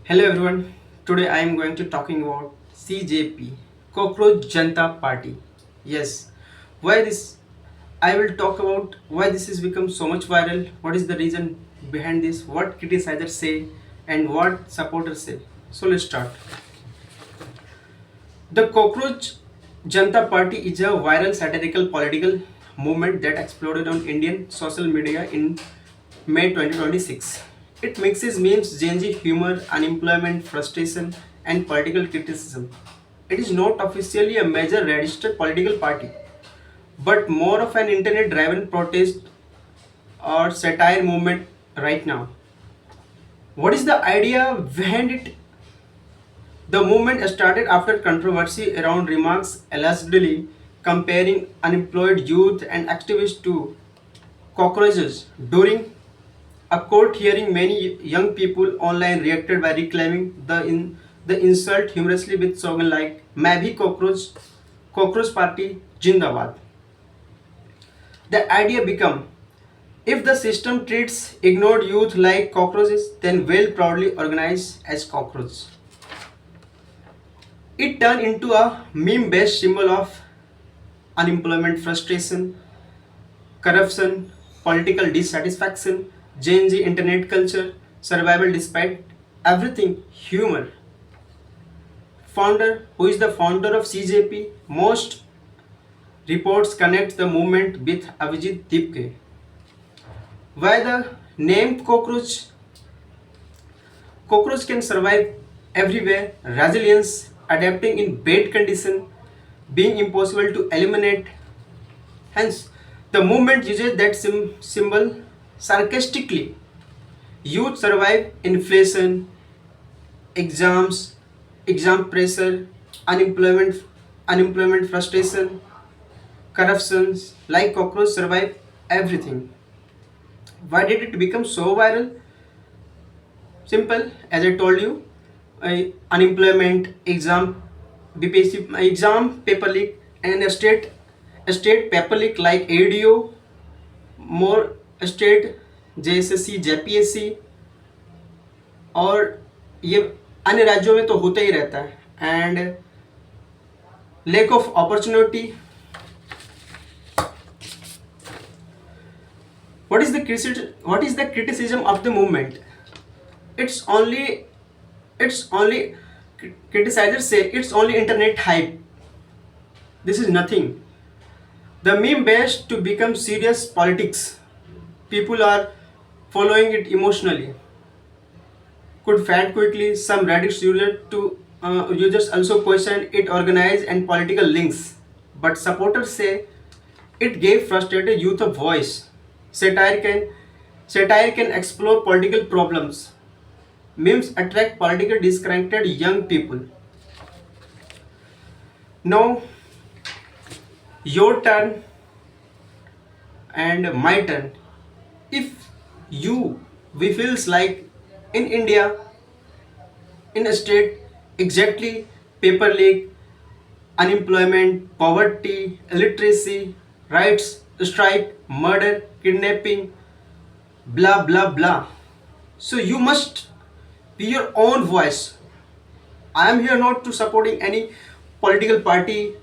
Hello everyone. Today I am going to talking about CJP, Cockroach Janta Party. Yes, why this? I will talk about why this has become so much viral. What is the reason behind this? What criticizers say and what supporters say. So let's start. The Cockroach Janta Party is a viral satirical political movement that exploded on Indian social media in May 2026. It mixes memes, Gen Z humor, unemployment, frustration, and political criticism. It is not officially a major registered political party, but more of an internet driven protest or satire movement right now. What is the idea behind it? The movement started after controversy around remarks allegedly comparing unemployed youth and activists to cockroaches. During a court hearing, many young people online reacted by reclaiming the insult humorously with slogans like "मैं भी cockroach party जिंदाबाद." The idea became, if the system treats ignored youth like cockroaches, then we'll proudly organize as cockroaches. It turned into a meme-based symbol of unemployment, frustration, corruption, political dissatisfaction, Gen Z internet culture, survival despite everything, humor. Founder, who is the founder of CJP, most reports connect the movement with Avijit Dipke. Why the name cockroach? Cockroach can survive everywhere, resilience, adapting in bad condition, being impossible to eliminate. Hence, the movement uses that symbol sarcastically. Youth survive inflation, exams, exam pressure, unemployment frustration, corruptions, like cockroach survive everything. Why did it become so viral? Simple, as I told you, unemployment, exam, BPSC exam paper leak, and a state paper leak like ADO, more state JSSC, JPSC, और ये अन्य राज्यों में तो होता ही रहता है. And lack of opportunity. What is the criticism of the movement? It's only criticizers say it's only internet hype. This is nothing. The meme based to become serious politics. People are following it emotionally. Could fad quickly. Some Reddit users also question it organized and political links. But supporters say it gave frustrated youth a voice. Satire can satire can explore political problems. Memes attract politically disconnected young people. Now your turn and my turn. If you we feels like in India, in a state exactly paper leak, unemployment, poverty, illiteracy, rights, strike, murder, kidnapping, blah blah blah. So you must be your own voice. I am here not to supporting any political party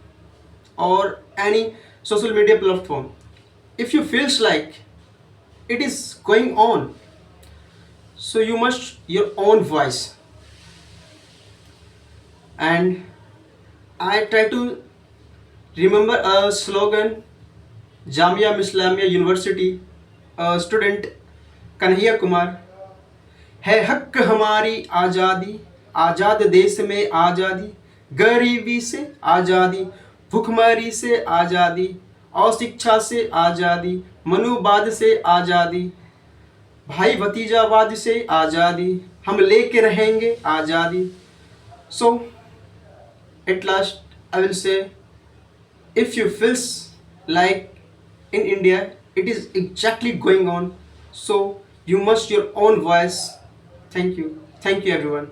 or any social media platform. If you feels like it is going on, so you must your own voice. And I try to remember a slogan, Jamia Islamia University, student Kanhaiya Kumar, है हक हमारी आज़ादी, आज़ाद देश में आज़ादी, गरीबी से आज़ादी, भूखमरी से आज़ादी, अशिक्षा से आज़ादी, मनुवाद से आज़ादी, भाई भतीजावाद से आज़ादी, हम लेके रहेंगे आज़ादी. So at last I will say, if you feels like in India it is exactly going on, so you must your own voice. Thank you everyone.